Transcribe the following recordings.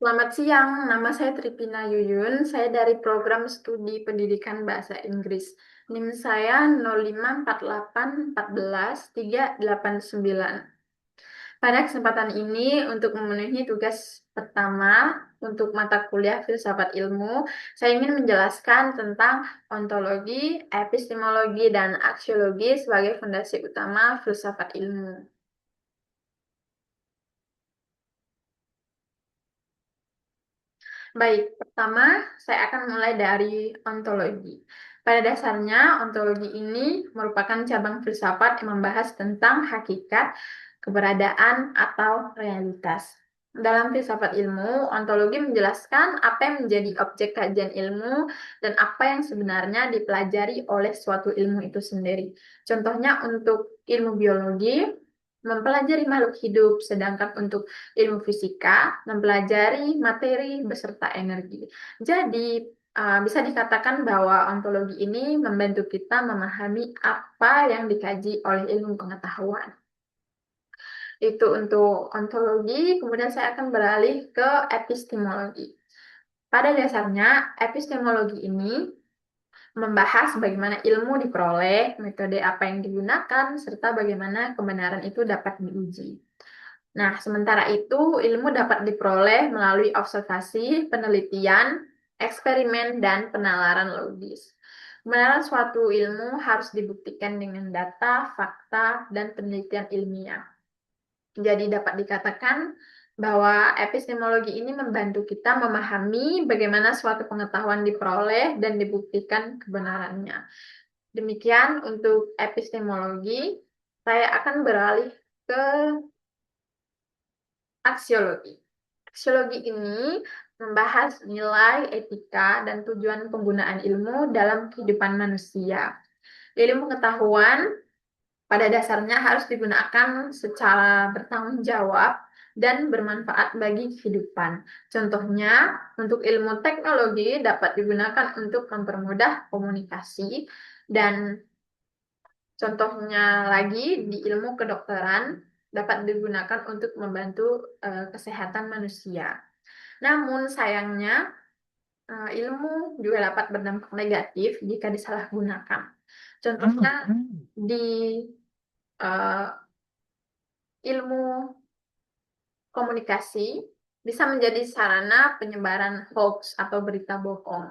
Selamat siang, nama saya Tripina Yuyun. Saya dari program studi pendidikan bahasa Inggris. NIM saya 05481414389. Pada kesempatan ini, untuk memenuhi tugas pertama untuk mata kuliah Filsafat Ilmu, saya ingin menjelaskan tentang ontologi, epistemologi, dan aksiologi sebagai fondasi utama filsafat ilmu. Baik, pertama saya akan mulai dari ontologi. Pada dasarnya, ontologi ini merupakan cabang filsafat yang membahas tentang hakikat, keberadaan, atau realitas. Dalam filsafat ilmu, ontologi menjelaskan apa yang menjadi objek kajian ilmu dan apa yang sebenarnya dipelajari oleh suatu ilmu itu sendiri. Contohnya untuk ilmu biologi, mempelajari makhluk hidup, sedangkan untuk ilmu fisika mempelajari materi beserta energi. Jadi, bisa dikatakan bahwa ontologi ini membantu kita memahami apa yang dikaji oleh ilmu pengetahuan. Itu untuk ontologi, kemudian saya akan beralih ke epistemologi. Pada dasarnya, epistemologi ini membahas bagaimana ilmu diperoleh, metode apa yang digunakan, serta bagaimana kebenaran itu dapat diuji. Nah, sementara itu, ilmu dapat diperoleh melalui observasi, penelitian, eksperimen, dan penalaran logis. Kebenaran suatu ilmu harus dibuktikan dengan data, fakta, dan penelitian ilmiah. Jadi dapat dikatakan bahwa epistemologi ini membantu kita memahami bagaimana suatu pengetahuan diperoleh dan dibuktikan kebenarannya. Demikian untuk epistemologi. Saya akan beralih ke aksiologi. Aksiologi ini membahas nilai, etika, dan tujuan penggunaan ilmu dalam kehidupan manusia. Ilmu pengetahuan pada dasarnya harus digunakan secara bertanggung jawab dan bermanfaat bagi kehidupan. Contohnya, untuk ilmu teknologi dapat digunakan untuk mempermudah komunikasi, dan contohnya lagi di ilmu kedokteran dapat digunakan untuk membantu kesehatan manusia. Namun sayangnya ilmu juga dapat berdampak negatif jika disalahgunakan. Contohnya di eh, ilmu komunikasi bisa menjadi sarana penyebaran hoax atau berita bohong.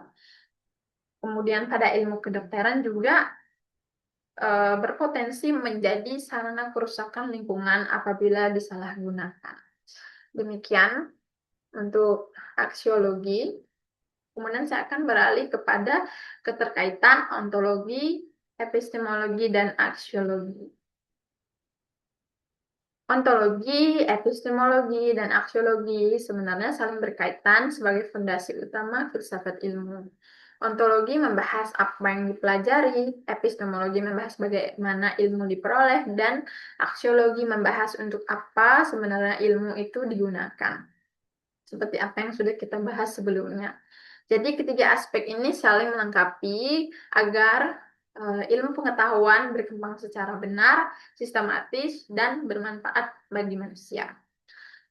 Kemudian pada ilmu kedokteran juga berpotensi menjadi sarana kerusakan lingkungan apabila disalahgunakan. Demikian untuk aksiologi. Kemudian saya akan beralih kepada keterkaitan ontologi, epistemologi, dan aksiologi. Ontologi, epistemologi, dan aksiologi sebenarnya saling berkaitan sebagai fondasi utama filsafat ilmu. Ontologi membahas apa yang dipelajari, epistemologi membahas bagaimana ilmu diperoleh, dan aksiologi membahas untuk apa sebenarnya ilmu itu digunakan. Seperti apa yang sudah kita bahas sebelumnya. Jadi ketiga aspek ini saling melengkapi agar ilmu pengetahuan berkembang secara benar, sistematis, dan bermanfaat bagi manusia.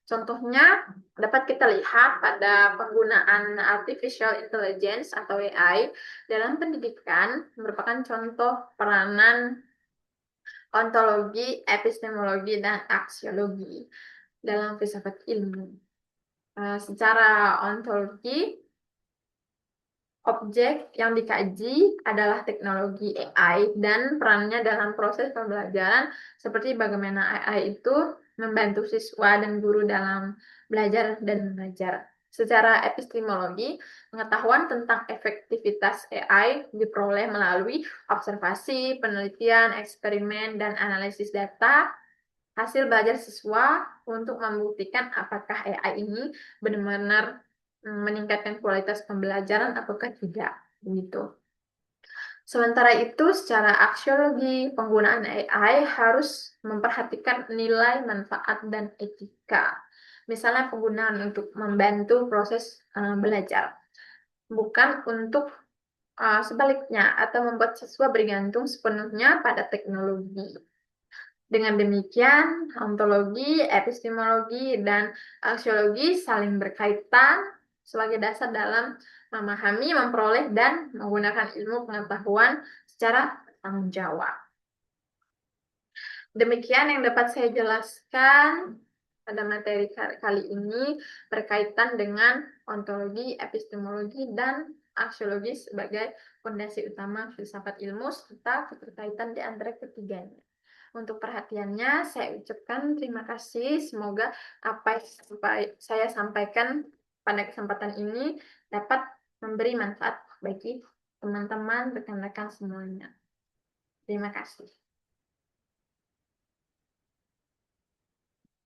Contohnya dapat kita lihat pada penggunaan artificial intelligence atau AI dalam pendidikan merupakan contoh peranan ontologi, epistemologi, dan aksiologi dalam filsafat ilmu. Secara ontologi, objek yang dikaji adalah teknologi AI dan perannya dalam proses pembelajaran, seperti bagaimana AI itu membantu siswa dan guru dalam belajar dan mengajar. Secara epistemologi, pengetahuan tentang efektivitas AI diperoleh melalui observasi, penelitian, eksperimen, dan analisis data hasil belajar siswa untuk membuktikan apakah AI ini benar-benar meningkatkan kualitas pembelajaran ataukah tidak, begitu. Sementara itu, secara aksiologi, penggunaan AI harus memperhatikan nilai, manfaat, dan etika. Misalnya penggunaan untuk membantu proses belajar, bukan untuk sebaliknya atau membuat siswa bergantung sepenuhnya pada teknologi. Dengan demikian, ontologi, epistemologi, dan aksiologi saling berkaitan sebagai dasar dalam memahami, memperoleh, dan menggunakan ilmu pengetahuan secara bertanggung jawab. Demikian yang dapat saya jelaskan pada materi kali ini berkaitan dengan ontologi, epistemologi, dan aksiologi sebagai fondasi utama filsafat ilmu serta keterkaitan di antara ketiganya. Untuk perhatiannya, saya ucapkan terima kasih. Semoga apa yang saya sampaikan pada kesempatan ini dapat memberi manfaat bagi teman-teman, rekan-rekan semuanya. Terima kasih.